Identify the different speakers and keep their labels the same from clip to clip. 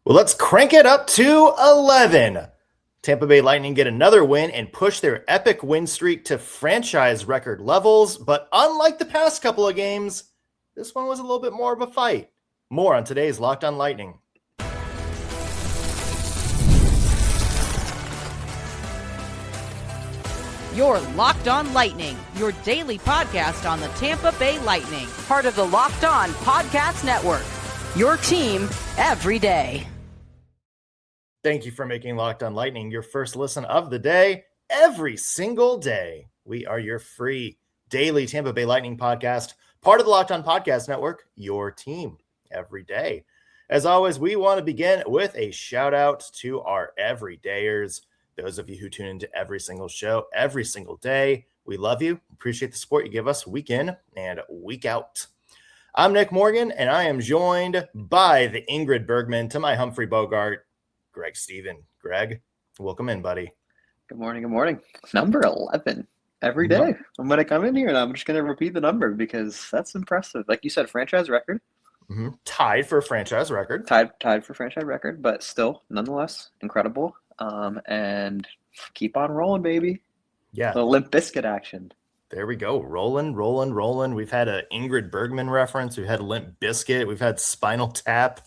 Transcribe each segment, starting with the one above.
Speaker 1: Well, let's crank it up to 11. Tampa Bay Lightning get another win and push their epic win streak to franchise record levels. But unlike the past couple of games, this one was a little bit more of a fight. More on today's Locked on Lightning.
Speaker 2: You're Locked on Lightning, your daily podcast on the Tampa Bay Lightning. Part of the Locked on Podcast Network. Your team every day.
Speaker 1: Thank you for making Locked on Lightning your first listen of the day every single day. We are your free daily Tampa Bay Lightning podcast, part of the Locked on Podcast Network, your team every day. As always, we want to begin with a shout out to our everydayers. Those of you who tune into every single show, every single day, we love you. Appreciate the support you give us week in and week out. I'm Nick Morgan, and I am joined by the Ingrid Bergman to my Humphrey Bogart, Greg Steven. Greg, welcome in, buddy.
Speaker 3: Good morning. Good morning. Number 11 every day. I'm going to come in here and I'm just going to repeat the number because that's impressive. Like you said, franchise record.
Speaker 1: Mm-hmm. Tied for franchise record.
Speaker 3: Tied for franchise record, but still, nonetheless, incredible. And keep on rolling, baby.
Speaker 1: Yeah.
Speaker 3: The Limp Bizkit action.
Speaker 1: There we go. Rolling. We've had an Ingrid Bergman reference. We've had Limp Bizkit. We've had Spinal Tap.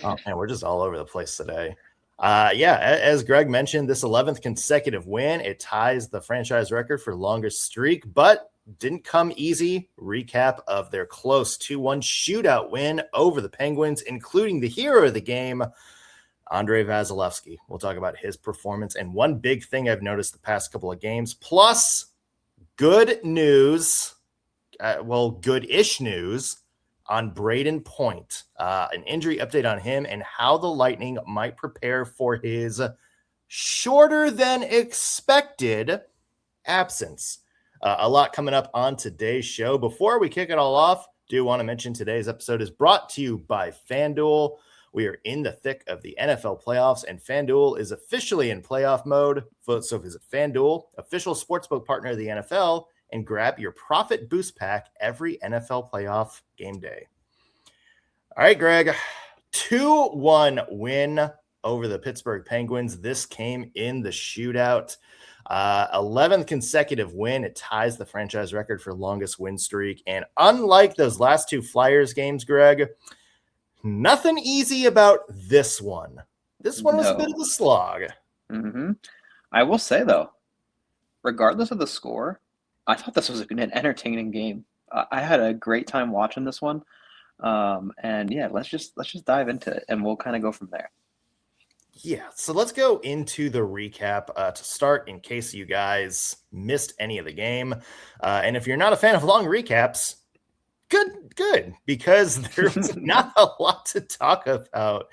Speaker 1: Oh, man, we're just all over the place today. As Greg mentioned, this 11th consecutive win, it ties the franchise record for longest streak, but didn't come easy. Recap of their close 2-1 shootout win over the Penguins, including the hero of the game, Andrei Vasilevskiy. We'll talk about his performance and one big thing I've noticed the past couple of games, plus good news, good-ish news on Brayden Point. An injury update on him and how the Lightning might prepare for his shorter than expected absence. A lot coming up on today's show. Before we kick it all off, do want to mention today's episode is brought to you by FanDuel. We are in the thick of the NFL playoffs, and FanDuel is officially in playoff mode. So visit FanDuel, official sportsbook partner of the NFL, and grab your Profit Boost Pack every NFL playoff game day. All right, Greg, 2-1 win over the Pittsburgh Penguins. This came in the shootout. 11th consecutive win. It ties the franchise record for longest win streak. And unlike those last two Flyers games, Greg, nothing easy about this one. This one was a bit of a slog.
Speaker 3: Mm-hmm. I will say, though, regardless of the score, I thought this was an entertaining game. I had a great time watching this one. Let's just dive into it, and we'll kind of go from there.
Speaker 1: Yeah, so let's go into the recap to start in case you guys missed any of the game. And if you're not a fan of long recaps, good, because there's not a lot to talk about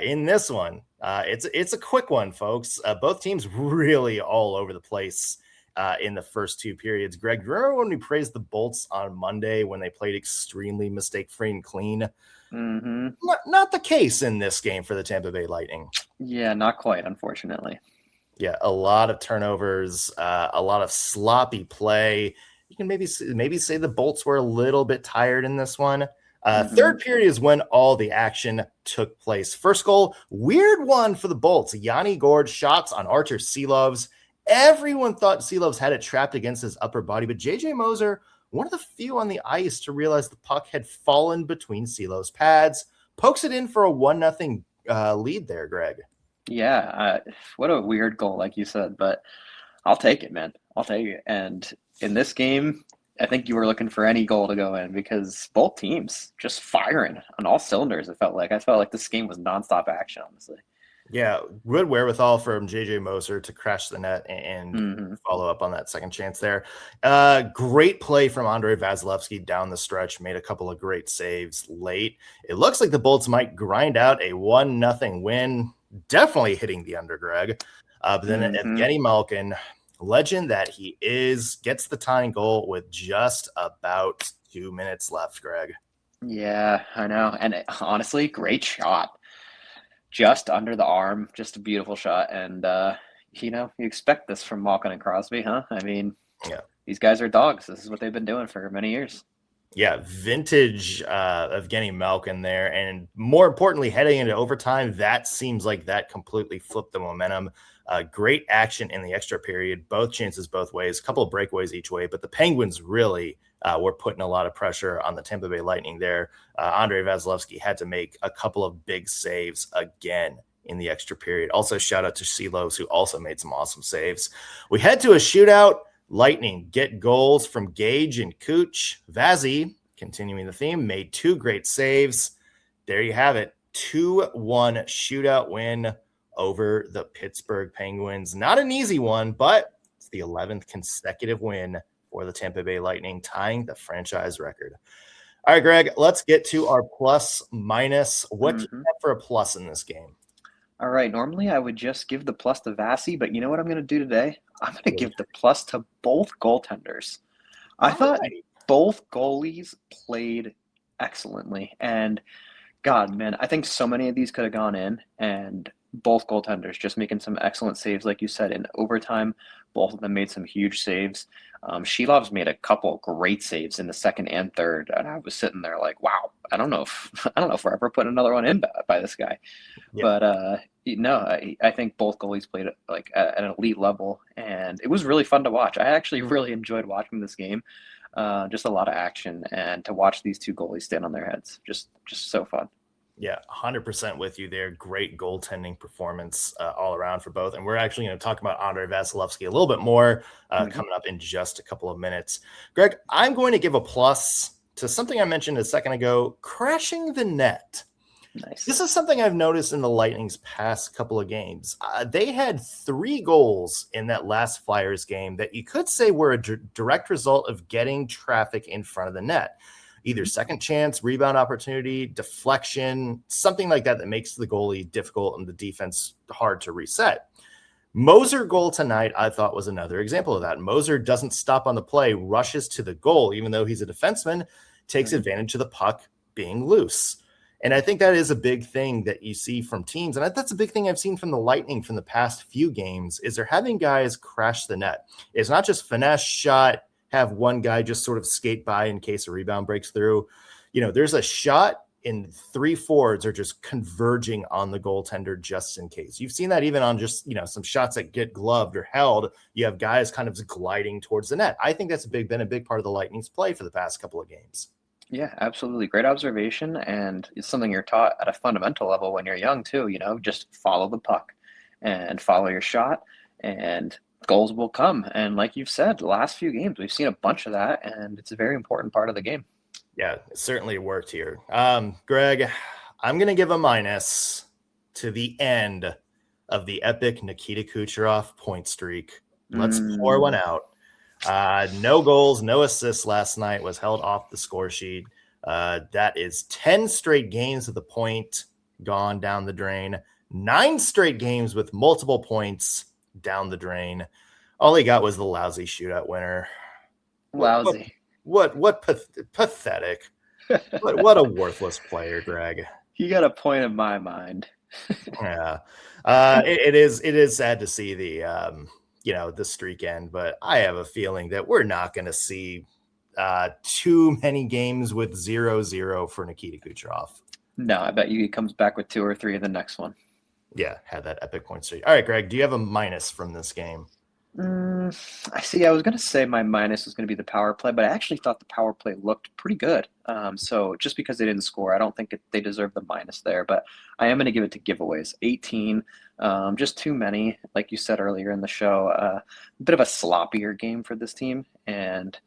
Speaker 1: in this one. It's a quick one, folks. Both teams really all over the place in the first two periods. Greg, remember when we praised the Bolts on Monday when they played extremely mistake-free and clean?
Speaker 3: Mm-hmm.
Speaker 1: Not the case in this game for the Tampa Bay Lightning.
Speaker 3: Yeah, not quite, unfortunately.
Speaker 1: Yeah, a lot of turnovers, a lot of sloppy play. You can maybe say the Bolts were a little bit tired in this one. Third period is when all the action took place. First goal, weird one for the Bolts. Yanni Gourde shots on Artur Silovs. Everyone thought Silovs had it trapped against his upper body, but J.J. Moser, one of the few on the ice to realize the puck had fallen between Silovs' pads, pokes it in for a 1-0 lead there, Greg.
Speaker 3: Yeah, what a weird goal, like you said, but I'll take it, man. I'll take it. And in this game, I think you were looking for any goal to go in because both teams just firing on all cylinders, it felt like. I felt like this game was nonstop action, honestly.
Speaker 1: Yeah, good wherewithal from J.J. Moser to crash the net and follow up on that second chance there. Great play from Andrei Vasilevskiy down the stretch, made a couple of great saves late. It looks like the Bolts might grind out a 1-0 win, definitely hitting the under, Greg. But then Evgeny Malkin, legend that he is, gets the tying goal with just about 2 minutes left, Greg.
Speaker 3: Yeah, I know. And honestly, great shot. Just under the arm, just a beautiful shot. And, you expect this from Malkin and Crosby, huh? I mean,
Speaker 1: yeah,
Speaker 3: these guys are dogs. This is what they've been doing for many years.
Speaker 1: Yeah, vintage Evgeny Malkin there. And more importantly, heading into overtime, that seems like that completely flipped the momentum. Great action in the extra period, both chances both ways, a couple of breakaways each way. But the Penguins really were putting a lot of pressure on the Tampa Bay Lightning there. Andrei Vasilevskiy had to make a couple of big saves again in the extra period. Also, shout out to Silos, who also made some awesome saves. We head to a shootout. Lightning get goals from Gage and Kuch. Vazzy, continuing the theme, made 2 great saves. There you have it. 2-1 shootout win over the Pittsburgh Penguins. Not an easy one, but it's the 11th consecutive win for the Tampa Bay Lightning, tying the franchise record. All right, Greg, let's get to our plus minus. What do you have for a plus in this game?
Speaker 3: All right. Normally, I would just give the plus to Vasi, but you know what I'm going to do today? I'm going to give the plus to both goaltenders. I thought both goalies played excellently. And God, man, I think so many of these could have gone in, and both goaltenders just making some excellent saves. Like you said, in overtime, both of them made some huge saves. Shilov's made a couple great saves in the second and third, and I was sitting there like, wow, I don't know if we're ever putting another one in by this guy. Yeah. But no, I think both goalies played like at an elite level, and it was really fun to watch. I actually really enjoyed watching this game. Just a lot of action, and to watch these two goalies stand on their heads, just so fun.
Speaker 1: Yeah, 100% with you there. Great goaltending performance all around for both. And we're actually going to talk about Andrei Vasilevskiy a little bit more coming up in just a couple of minutes. Greg, I'm going to give a plus to something I mentioned a second ago, crashing the net.
Speaker 3: Nice.
Speaker 1: This is something I've noticed in the Lightning's past couple of games. They had 3 goals in that last Flyers game that you could say were a direct result of getting traffic in front of the net. Either second chance, rebound opportunity, deflection, something like that makes the goalie difficult and the defense hard to reset. Moser goal tonight, I thought, was another example of that. Moser doesn't stop on the play, rushes to the goal, even though he's a defenseman, takes advantage of the puck being loose. And I think that is a big thing that you see from teams. And that's a big thing I've seen from the Lightning from the past few games is they're having guys crash the net. It's not just finesse shot, have one guy just sort of skate by in case a rebound breaks through. You know, there's a shot and 3 forwards are just converging on the goaltender just in case. You've seen that even on just, some shots that get gloved or held. You have guys kind of gliding towards the net. I think that's been a big part of the Lightning's play for the past couple of games.
Speaker 3: Yeah, absolutely. Great observation. And it's something you're taught at a fundamental level when you're young too, just follow the puck and follow your shot, and goals will come. And like you've said, the last few games, we've seen a bunch of that, and it's a very important part of the game.
Speaker 1: Yeah, it certainly worked here. Greg, I'm going to give a minus to the end of the epic Nikita Kucherov point streak. Let's pour one out. No goals, no assists last night, was held off the score sheet. That is 10 straight games with a point gone down the drain. 9 straight games with multiple points down the drain. All he got was the lousy shootout winner.
Speaker 3: Lousy.
Speaker 1: What pathetic. what a worthless player, Greg.
Speaker 3: You got a point in my mind.
Speaker 1: Yeah. It is sad to see the streak end, but I have a feeling that we're not going to see too many games with 0-0 for Nikita Kucherov.
Speaker 3: No, I bet you he comes back with 2 or 3 in the next one.
Speaker 1: Yeah, had that epic point streak. All right, Greg, do you have a minus from this game?
Speaker 3: I see. I was going to say my minus was going to be the power play, but I actually thought the power play looked pretty good. So just because they didn't score, I don't think they deserve the minus there, but I am going to give it to giveaways. 18, just too many, like you said earlier in the show, a bit of a sloppier game for this team. And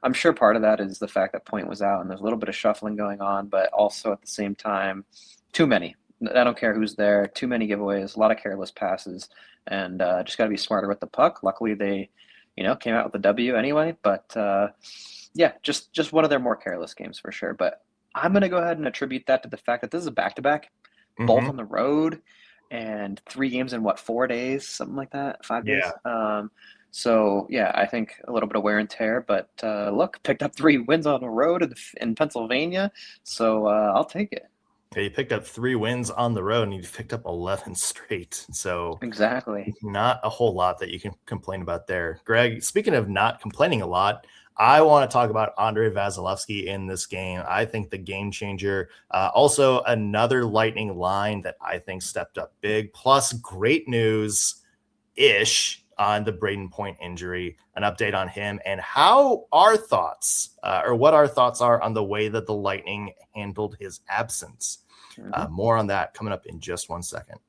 Speaker 3: I'm sure part of that is the fact that Point was out and there's a little bit of shuffling going on, but also at the same time, too many. I don't care who's there. Too many giveaways, a lot of careless passes, and just got to be smarter with the puck. Luckily, they, came out with a W anyway. But yeah, just one of their more careless games for sure. But I'm going to go ahead and attribute that to the fact that this is a back-to-back, both on the road, and 3 games in 4 days, something like that, 5 days.
Speaker 1: Yeah.
Speaker 3: So yeah, I think a little bit of wear and tear. But look, picked up 3 wins on the road in Pennsylvania, so I'll take it.
Speaker 1: Yeah, you picked up 3 wins on the road and you picked up 11 straight. So
Speaker 3: exactly,
Speaker 1: not a whole lot that you can complain about there. Greg, speaking of not complaining a lot, I want to talk about Andrei Vasilevskiy in this game. I think the game changer. Also, another Lightning line that I think stepped up big. Plus, great news-ish on the Brayden Point injury. An update on him and how our thoughts, or what our thoughts are on the way that the Lightning handled his absence. More on that coming up in just 1 second.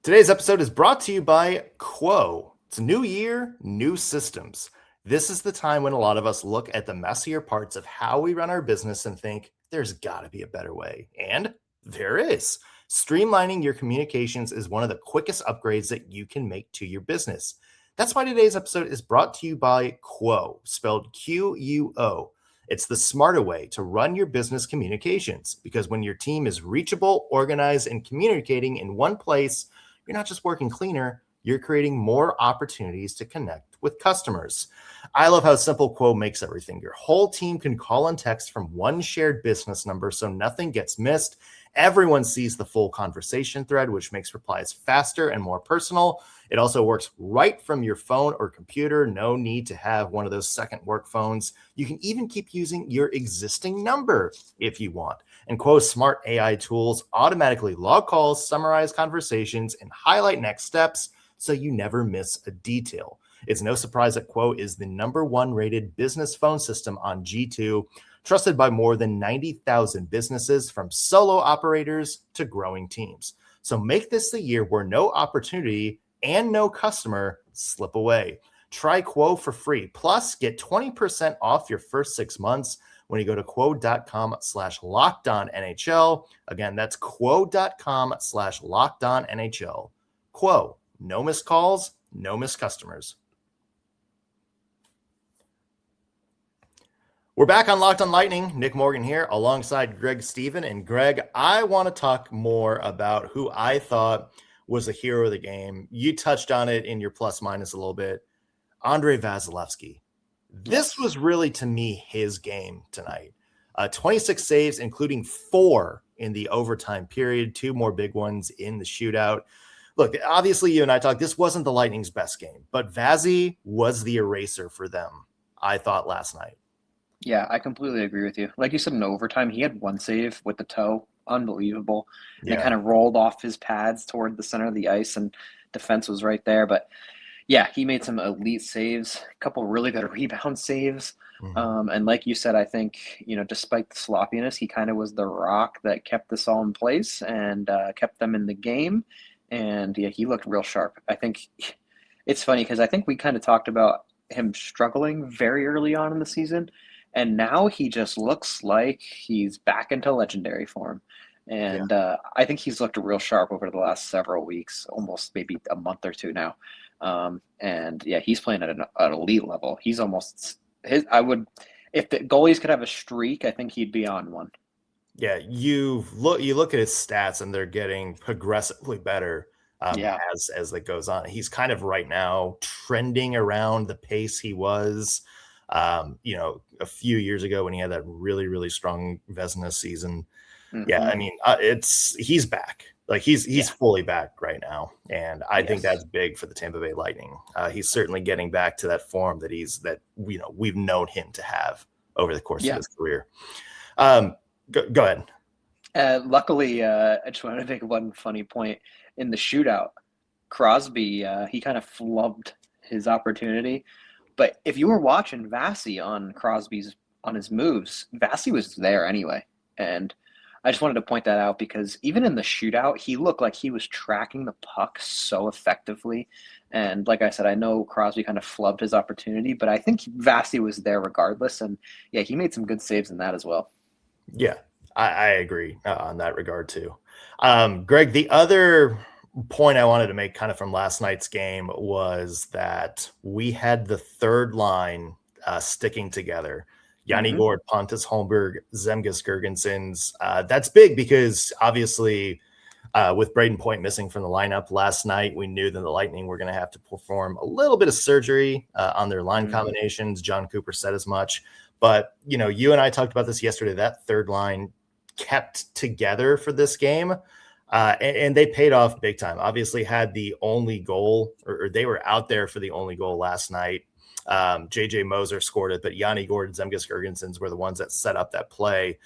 Speaker 1: Today's episode is brought to you by Quo. It's a new year, new systems. This is the time when a lot of us look at the messier parts of how we run our business and think there's got to be a better way. And there is. Streamlining your communications is one of the quickest upgrades that you can make to your business. That's why today's episode is brought to you by Quo, spelled Q-U-O. It's the smarter way to run your business communications, because when your team is reachable, organized, and communicating in one place, you're not just working cleaner, you're creating more opportunities to connect with customers. I love how simple Quo makes everything. Your whole team can call and text from one shared business number so nothing gets missed. Everyone sees the full conversation thread, which makes replies faster and more personal. It also works right from your phone or computer. No need to have one of those second work phones. You can even keep using your existing number if you want. And Quo's smart AI tools automatically log calls, summarize conversations, and highlight next steps so you never miss a detail. It's no surprise that Quo is the #1 rated business phone system on G2, trusted by more than 90,000 businesses, from solo operators to growing teams. So make this the year where no opportunity and no customer slip away. Try Quo for free. Plus, get 20% off your first 6 months when you go to quo.com/lockedonnhl. Again, that's quo.com/lockedonnhl. Quo, no missed calls, no missed customers. We're back on Locked on Lightning. Nick Morgan here alongside Greg Stephen. And Greg, I want to talk more about who I thought was the hero of the game. You touched on it in your plus minus a little bit. Andrei Vasilevskiy. This was really, to me, his game tonight. 26 saves, including 4 in the overtime period, 2 more big ones in the shootout. Look, obviously you and I talked, this wasn't the Lightning's best game, but Vazzy was the eraser for them, I thought, last night.
Speaker 3: Yeah, I completely agree with you. Like you said, in overtime, he had 1 save with the toe. Unbelievable. And it kind of rolled off his pads toward the center of the ice, and defense was right there. But yeah, he made some elite saves, a couple really good rebound saves. And like you said, I think, despite the sloppiness, he kind of was the rock that kept this all in place and kept them in the game. And yeah, he looked real sharp. I think it's funny because I think we kind of talked about him struggling very early on in the season. And now he just looks like he's back into legendary form. And I think he's looked real sharp over the last several weeks, almost maybe a month or 2 now. And yeah, he's playing at an elite level. He's almost if the goalies could have a streak, I think he'd be on one.
Speaker 1: Yeah, you look at his stats and they're getting progressively better as that goes on. He's kind of right now trending around the pace he was a few years ago when he had that really, really strong Vezina season. Yeah, I mean, he's back. Like he's fully back right now, and I think that's big for the Tampa Bay Lightning. He's certainly getting back to that form that we've known him to have over the course of his career. Go ahead.
Speaker 3: Luckily, I just wanted to make one funny point. In the shootout, Crosby, he kind of flubbed his opportunity. But if you were watching Vassy on his moves, Vassy was there anyway. And I just wanted to point that out because even in the shootout, he looked like he was tracking the puck so effectively. And like I said, I know Crosby kind of flubbed his opportunity, but I think Vassy was there regardless. And yeah, he made some good saves in that as well.
Speaker 1: Yeah, I agree on that regard too. Greg, the other point I wanted to make kind of from last night's game was that we had the third line sticking together. Yanni Gourde, Pontus Holmberg, Zemgus Girgensons. That's big because obviously with Brayden Point missing from the lineup last night, we knew that the Lightning were going to have to perform a little bit of surgery on their line combinations. John Cooper said as much. But, you and I talked about this yesterday. That third line kept together for this game. And they paid off big time. Obviously had the only goal, or they were out there for the only goal last night. JJ Moser scored it, but Yanni Gordon, Zemgus Girgensons were the ones that set up that play.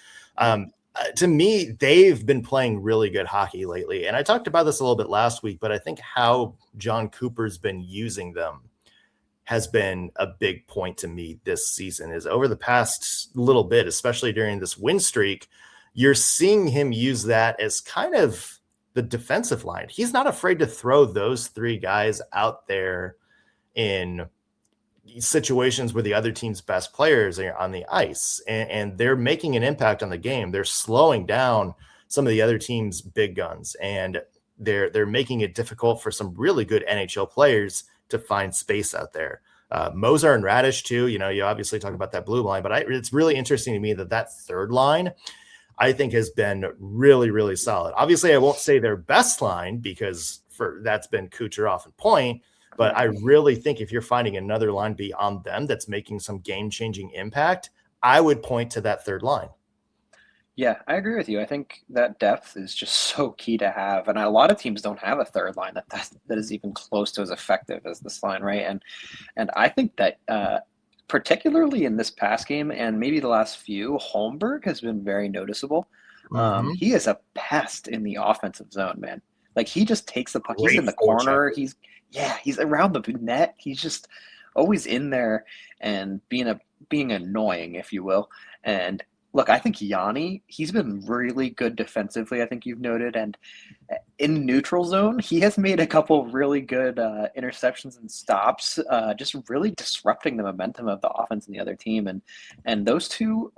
Speaker 1: To me, they've been playing really good hockey lately. And I talked about this a little bit last week, but I think how John Cooper's been using them has been a big point to me this season. Is over the past little bit, especially during this win streak, you're seeing him use that as kind of the defensive line. He's not afraid to throw those three guys out there in situations where the other team's best players are on the ice, and they're making an impact on the game. They're slowing down some of the other team's big guns, and they're making it difficult for some really good NHL players to find space out there. Moser and Radish too. You obviously talk about that blue line, but it's really interesting to me that third line, I think, has been really, really solid. Obviously, I won't say their best line because that's been Kucherov and Point, but I really think if you're finding another line beyond them that's making some game-changing impact, I would point to that third line.
Speaker 3: Yeah, I agree with you. I think that depth is just so key to have, and a lot of teams don't have a third line that is even close to as effective as this line, right? And I think that particularly in this past game and maybe the last few, Holmberg has been very noticeable. He is a pest in the offensive zone, man. Like, he just takes the puck. He's in the corner. He's around the net. He's just always in there and being annoying, if you will. And look, I think Yanni, he's been really good defensively, I think you've noted. And in neutral zone, he has made a couple really good interceptions and stops, just really disrupting the momentum of the offense and the other team. And those two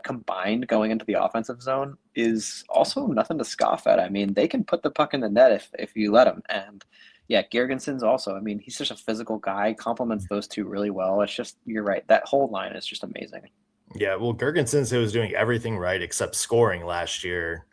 Speaker 3: combined going into the offensive zone is also nothing to scoff at. I mean, they can put the puck in the net if you let them. And yeah, Girgensons also. I mean, he's just a physical guy, complements those two really well. It's just, you're right, that whole line is just amazing.
Speaker 1: Yeah, well, Girgensons, who was doing everything right except scoring last year,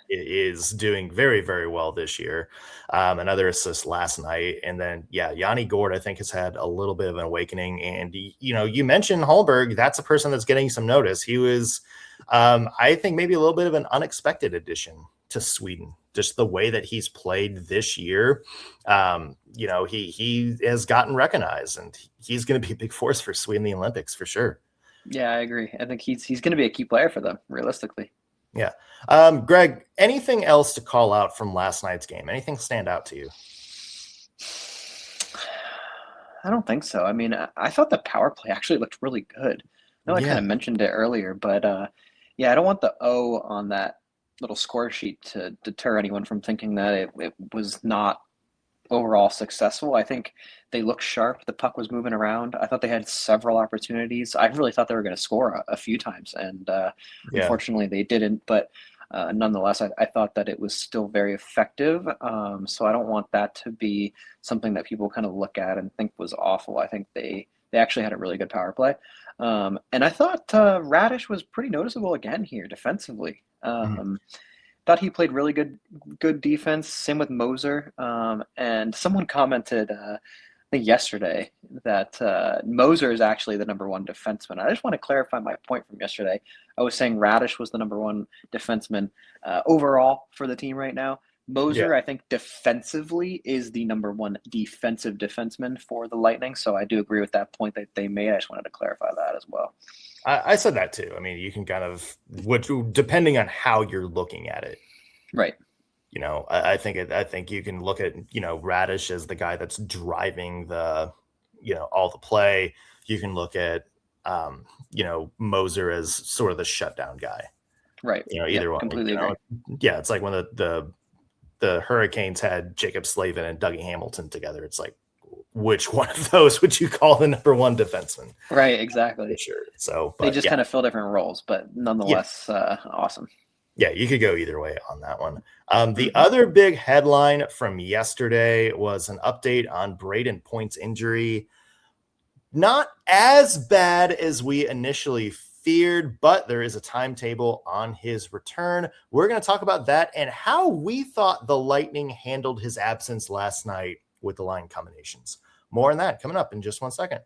Speaker 1: is doing very, very well this year. Another assist last night. And then, Yanni Gord, I think, has had a little bit of an awakening. And, you mentioned Holmberg. That's a person that's getting some notice. He was, I think, maybe a little bit of an unexpected addition to Sweden. Just the way that he's played this year, he has gotten recognized, and he's going to be a big force for Sweden in the Olympics for sure.
Speaker 3: Yeah, I agree. I think he's going to be a key player for them, realistically.
Speaker 1: Yeah. Greg, anything else to call out from last night's game? Anything stand out to you?
Speaker 3: I don't think so. I mean, I thought the power play actually looked really good. I know I kind of mentioned it earlier, but I don't want the O on that little score sheet to deter anyone from thinking that it was not overall successful. I think they looked sharp. The puck was moving around. I thought they had several opportunities. I really thought they were going to score a few times, and unfortunately they didn't. But nonetheless, I thought that it was still very effective. So I don't want that to be something that people kind of look at and think was awful. I think they actually had a really good power play. And I thought Radish was pretty noticeable again here defensively. Thought he played really good defense. Same with Moser. And someone commented, I think yesterday, that Moser is actually the number one defenseman. I just want to clarify my point from yesterday. I was saying Radish was the number one defenseman overall for the team right now. Moser, I think, defensively is the number one defensive defenseman for the Lightning. So I do agree with that point that they made. I just wanted to clarify that as well.
Speaker 1: I said that too. I mean, you can kind of, depending on how you're looking at it,
Speaker 3: right?
Speaker 1: I think you can look at Radish as the guy that's driving the all the play. You can look at Moser as sort of the shutdown guy,
Speaker 3: right?
Speaker 1: Either one.
Speaker 3: Completely agree.
Speaker 1: Yeah, it's like when the Hurricanes had Jacob Slavin and Dougie Hamilton together. It's like, which one of those would you call the number one defenseman?
Speaker 3: Right, exactly.
Speaker 1: For sure. So
Speaker 3: they just kind of fill different roles, but nonetheless, awesome.
Speaker 1: Yeah, you could go either way on that one. The other big headline from yesterday was an update on Brayden Point's injury. Not as bad as we initially feared, but there is a timetable on his return. We're going to talk about that and how we thought the Lightning handled his absence last night with the line combinations. More on that coming up in just 1 second.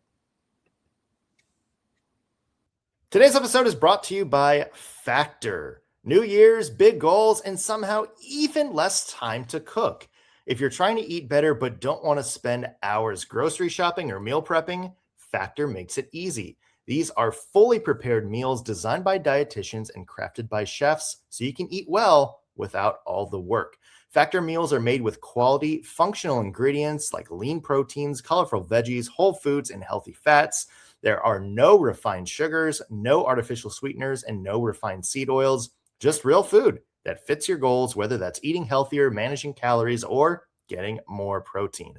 Speaker 1: Today's episode is brought to you by Factor. New Year's, big goals, and somehow even less time to cook. If you're trying to eat better but don't want to spend hours grocery shopping or meal prepping, Factor makes it easy. These are fully prepared meals designed by dietitians and crafted by chefs so you can eat well without all the work. Factor meals are made with quality, functional ingredients like lean proteins, colorful veggies, whole foods, and healthy fats. There are no refined sugars, no artificial sweeteners, and no refined seed oils, just real food that fits your goals, whether that's eating healthier, managing calories, or getting more protein.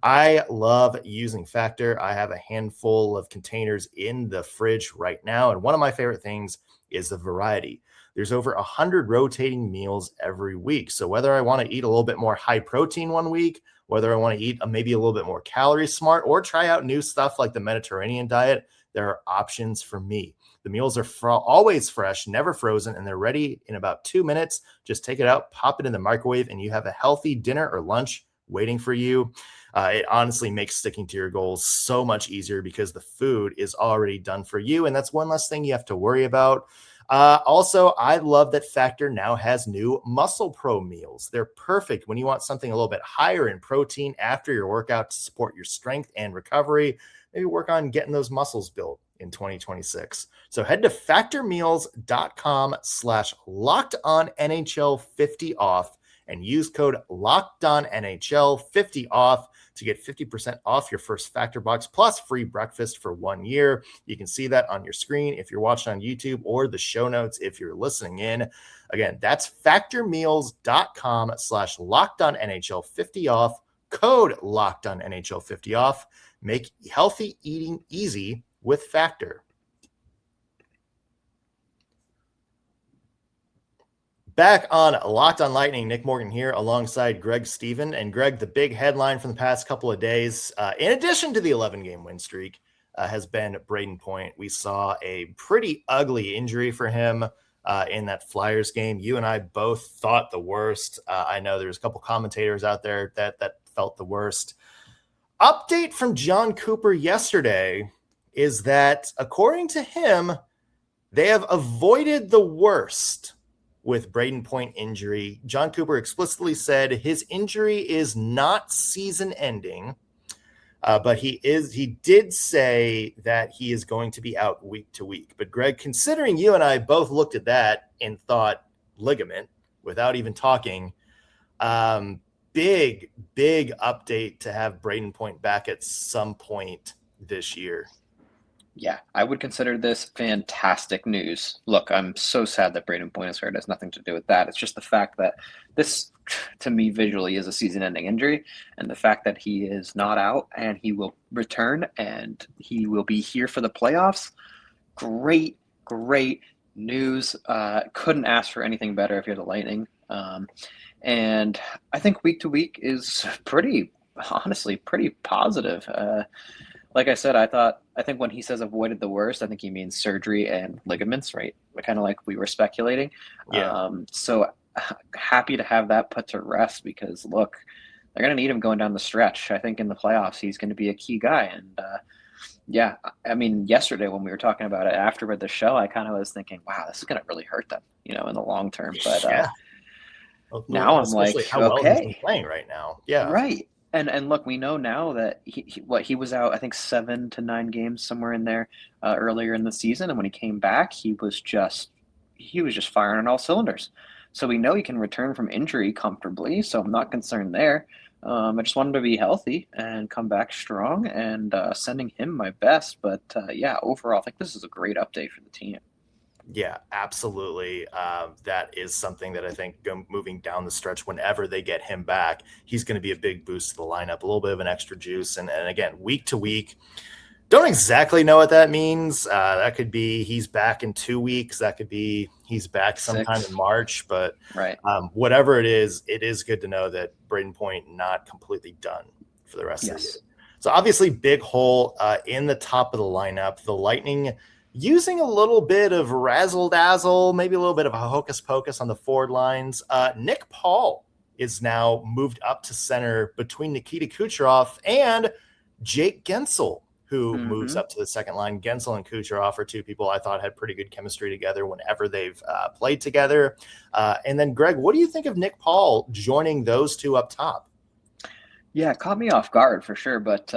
Speaker 1: I love using Factor. I have a handful of containers in the fridge right now, and one of my favorite things is the variety. There's over 100 rotating meals every week. So whether I want to eat a little bit more high protein one week, whether I want to eat maybe a little bit more calorie smart, or try out new stuff like the Mediterranean diet, there are options for me. The meals are always fresh, never frozen, and they're ready in about 2 minutes. Just take it out, pop it in the microwave, and you have a healthy dinner or lunch waiting for you. It honestly makes sticking to your goals so much easier because the food is already done for you, and that's one less thing you have to worry about. Also, I love that Factor now has new Muscle Pro meals. They're perfect when you want something a little bit higher in protein after your workout to support your strength and recovery. Maybe work on getting those muscles built in 2026. So head to factormeals.com/LockedOnNHL50off and use code LockedOnNHL50off to get 50% off your first Factor box plus free breakfast for 1 year. You can see that on your screen if you're watching on YouTube, or the show notes if you're listening in. Again, that's factormeals.com/LockedOnNHL50off, code LockedOnNHL50off. Make healthy eating easy with Factor. Back on Locked on Lightning, Nick Morgan here alongside Greg Stephen. And Greg, the big headline from the past couple of days, in addition to the 11-game win streak, has been Brayden Point. We saw a pretty ugly injury for him in that Flyers game. You and I both thought the worst. I know there's a couple commentators out there that felt the worst. Update from John Cooper yesterday is that, according to him, they have avoided the worst with Brayden Point injury. John Cooper explicitly said his injury is not season ending, but he did say that he is going to be out week to week. But Greg, considering you and I both looked at that and thought ligament without even talking, big update to have Brayden Point back at some point this year.
Speaker 3: Yeah, I would consider this fantastic news. Look, I'm so sad that Brayden Point is hurt. It has nothing to do with that. It's just the fact that this, to me, visually is a season-ending injury, and the fact that he is not out and he will return and he will be here for the playoffs. Great news. Couldn't ask for anything better if you're the Lightning. And I think week to week is honestly pretty positive. Like I said, I think when he says avoided the worst, I think he means surgery and ligaments, right? Kind of like we were speculating.
Speaker 1: Yeah.
Speaker 3: So happy to have that put to rest, because look, they're going to need him going down the stretch. I think in the playoffs, he's going to be a key guy. And yeah, I mean, yesterday when we were talking about it after the show, I kind of was thinking, wow, this is going to really hurt them, in the long term. But
Speaker 1: yeah.
Speaker 3: Now I'm like,
Speaker 1: how well
Speaker 3: okay,
Speaker 1: he's been playing right now. Yeah.
Speaker 3: Right. And look, we know now that he was out, I think 7 to 9 games, somewhere in there, earlier in the season, and when he came back, he was just firing on all cylinders. So we know he can return from injury comfortably. So I'm not concerned there. I just want him to be healthy and come back strong, and sending him my best. But yeah, overall, I think this is a great update for the team.
Speaker 1: Yeah, absolutely. That is something that I think moving down the stretch, whenever they get him back, he's going to be a big boost to the lineup, a little bit of an extra juice. And again, week to week, don't exactly know what that means. That could be he's back in 2 weeks. That could be he's back sometime in March. But
Speaker 3: right.
Speaker 1: Whatever it is good to know that Brayden Point not completely done for the rest of the year. So obviously big hole in the top of the lineup. The Lightning using a little bit of razzle-dazzle, maybe a little bit of a hocus-pocus on the forward lines. Nick Paul is now moved up to center between Nikita Kucherov and Jake Gensel. who moves up to the second line. Gensel and Kucherov are two people I thought had pretty good chemistry together whenever they've played together. And then, Greg, what do you think of Nick Paul joining those two up top?
Speaker 3: Yeah, it caught me off guard for sure, but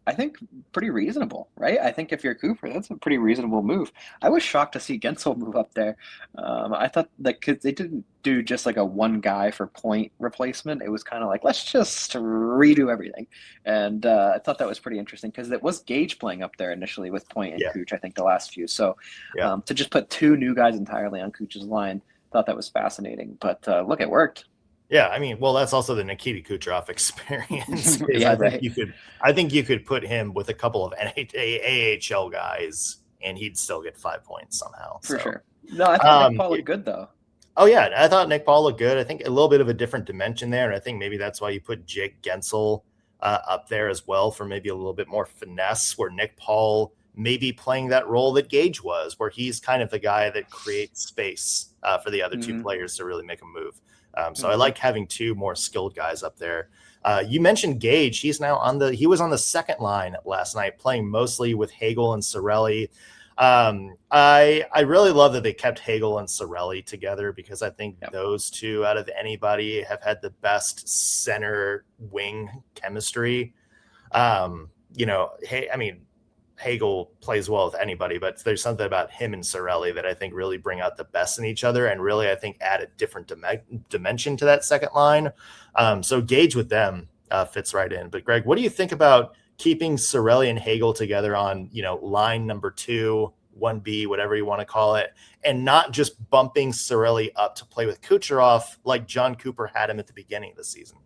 Speaker 3: I think pretty reasonable, right? I think if you're Cooper, that's a pretty reasonable move. I was shocked to see Gensel move up there. I thought that because they didn't do just like a one guy for point replacement. It was kind of like, let's just redo everything. And I thought that was pretty interesting because it was Gage playing up there initially with Point and Cooch, I think the last few. So to just put two new guys entirely on Cooch's line, thought that was fascinating. But look, it worked.
Speaker 1: Yeah, I mean, well, that's also the Nikita Kucherov experience.
Speaker 3: Yeah,
Speaker 1: I think you could put him with a couple of AHL guys, and he'd still get 5 points somehow.
Speaker 3: For sure. No, I thought Nick Paul looked good, though.
Speaker 1: Oh, yeah, I thought Nick Paul looked good. I think a little bit of a different dimension there, and I think maybe that's why you put Jake Gensel up there as well for maybe a little bit more finesse, where Nick Paul may be playing that role that Gage was, where he's kind of the guy that creates space for the other two players to really make a move. So I like having two more skilled guys up there. You mentioned Gage. He was on the second line last night, playing mostly with Hagel and Cirelli. I really love that they kept Hagel and Cirelli together because I think those two out of anybody have had the best center wing chemistry. Hagel plays well with anybody, but there's something about him and Cirelli that I think really bring out the best in each other and really, I think, add a different dimension to that second line. So Gage with them fits right in. But Greg, what do you think about keeping Cirelli and Hagel together on, line number 2, 1B, whatever you want to call it, and not just bumping Cirelli up to play with Kucherov like John Cooper had him at the beginning of the season?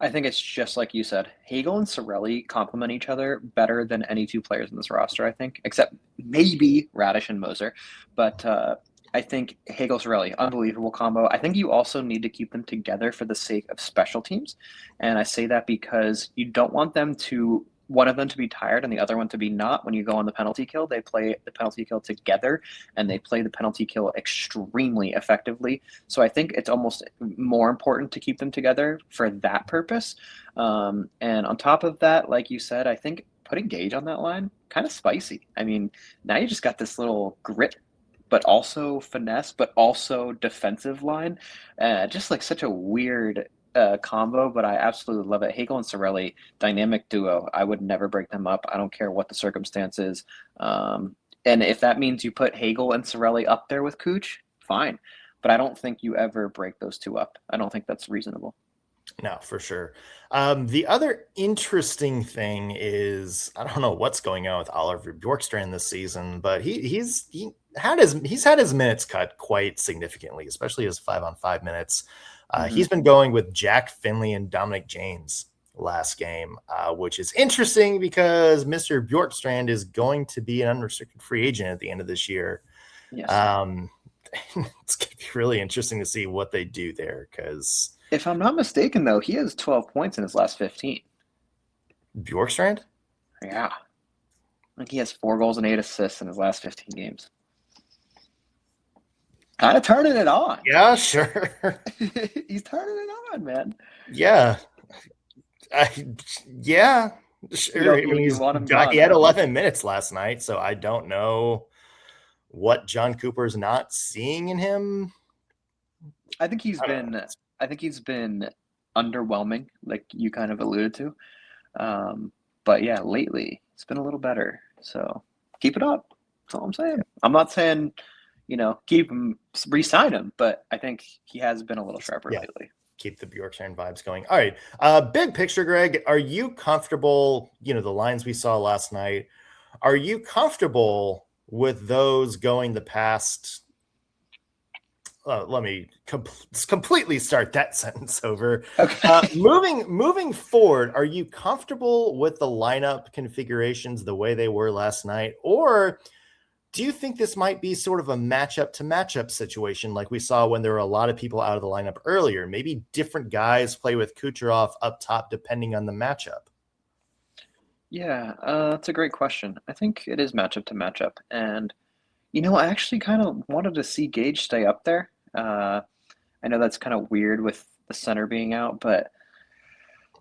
Speaker 3: I think it's just like you said. Hagel and Cirelli complement each other better than any two players in this roster, I think, except maybe Radish and Moser. But I think Hagel-Cirelli, unbelievable combo. I think you also need to keep them together for the sake of special teams. And I say that because you don't want one of them to be tired and the other one to be not. When you go on the penalty kill, they play the penalty kill together and they play the penalty kill extremely effectively. So I think it's almost more important to keep them together for that purpose. And on top of that, like you said, I think putting Gage on that line, kind of spicy. I mean, now you just got this little grit, but also finesse, but also defensive line. Just like such a weird combo, but I absolutely love it. Hagel and Cirelli, dynamic duo. I would never break them up. I don't care what the circumstances. And if that means you put Hagel and Cirelli up there with Kuch, fine. But I don't think you ever break those two up. I don't think that's reasonable.
Speaker 1: No, for sure. The other interesting thing is, I don't know what's going on with Oliver Bjorkstrand this season, but he's had his minutes cut quite significantly, especially his 5-on-5 minutes. He's been going with Jack Finley and Dominic James last game, which is interesting because Mr. Bjorkstrand is going to be an unrestricted free agent at the end of this year.
Speaker 3: Yes.
Speaker 1: It's going to be really interesting to see what they do there because
Speaker 3: if I'm not mistaken, though, he has 12 points in his last 15.
Speaker 1: Bjorkstrand?
Speaker 3: Yeah. I think he has 4 goals and 8 assists in his last 15 games. Kind of turning it on.
Speaker 1: Yeah, sure.
Speaker 3: He's turning it on, man.
Speaker 1: Yeah. Yeah. Sure. He had 11 minutes last night, so I don't know what John Cooper's not seeing in him.
Speaker 3: I think he's been underwhelming, like you kind of alluded to. But yeah, lately it's been a little better. So keep it up. That's all I'm saying. I'm not saying, keep him, re-sign him, but I think he has been a little sharper lately.
Speaker 1: Keep the Bjorkstrand vibes going. All right. Big picture, Greg, are you comfortable, the lines we saw last night, are you comfortable with those going the past? Let me completely start that sentence over.
Speaker 3: Okay.
Speaker 1: Moving forward, are you comfortable with the lineup configurations the way they were last night? Or do you think this might be sort of a matchup to matchup situation like we saw when there were a lot of people out of the lineup earlier? Maybe different guys play with Kucherov up top depending on the matchup.
Speaker 3: Yeah, that's a great question. I think it is matchup to matchup. And, I actually kind of wanted to see Gage stay up there. I know that's kind of weird with the center being out, but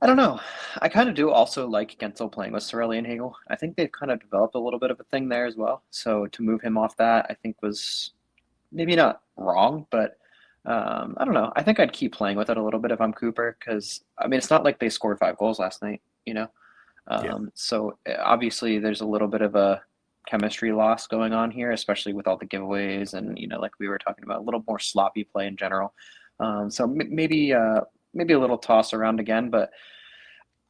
Speaker 3: I don't know. I kind of do also like Gensel playing with Sorelli and Hagel. I think they've kind of developed a little bit of a thing there as well. So to move him off that, I think was maybe not wrong, but I don't know. I think I'd keep playing with it a little bit if I'm Cooper, because I mean, it's not like they scored 5 goals last night, you know?
Speaker 1: Yeah.
Speaker 3: So obviously there's a little bit of a chemistry loss going on here, especially with all the giveaways and, like we were talking about, a little more sloppy play in general. So maybe a little toss around again, but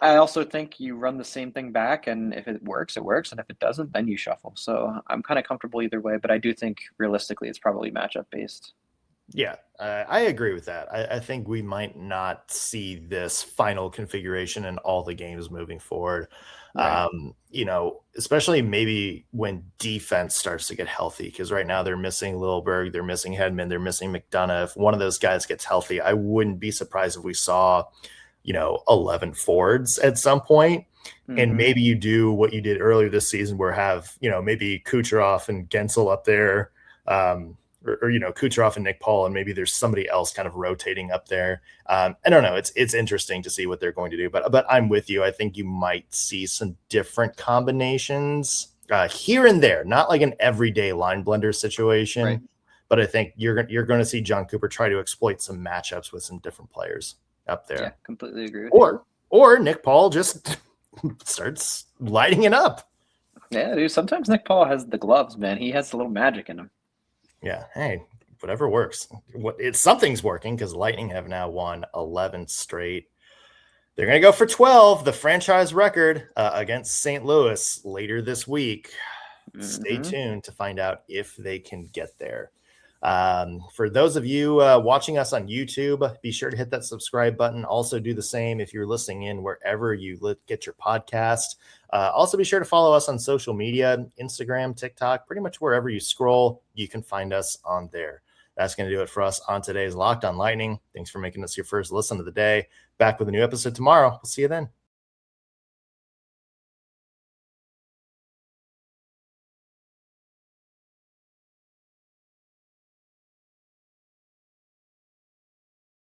Speaker 3: I also think you run the same thing back, and if it works, it works, and if it doesn't, then you shuffle. So I'm kind of comfortable either way, but I do think realistically it's probably matchup based.
Speaker 1: Yeah, I agree with that. I think we might not see this final configuration in all the games moving forward.
Speaker 3: Right.
Speaker 1: Especially maybe when defense starts to get healthy, because right now they're missing Lilberg, they're missing Hedman, they're missing McDonough. If one of those guys gets healthy, I wouldn't be surprised if we saw, 11 forwards at some point. And maybe you do what you did earlier this season where have, maybe Kucherov and Gensel up there, or Kucherov and Nick Paul, and maybe there's somebody else kind of rotating up there. I don't know. It's interesting to see what they're going to do, but I'm with you. I think you might see some different combinations here and there, not like an everyday line blender situation,
Speaker 3: Right.
Speaker 1: but I think you're going to see John Cooper try to exploit some matchups with some different players up there.
Speaker 3: Yeah, completely agree with you.
Speaker 1: Or Nick Paul just starts lighting it up.
Speaker 3: Yeah, dude. Sometimes Nick Paul has the gloves, man. He has a little magic in him.
Speaker 1: Yeah. Hey, whatever works. Something's working, because Lightning have now won 11 straight. They're going to go for 12, the franchise record, against St. Louis later this week. Stay tuned to find out if they can get there. For those of you watching us on YouTube, be sure to hit that subscribe button. Also do the same if you're listening in wherever you get your podcast. Also be sure to follow us on social media, Instagram, TikTok, pretty much wherever you scroll, you can find us on there. That's going to do it for us on today's Locked On Lightning. Thanks for making us your first listen of the day. Back with a new episode tomorrow. We'll see you then.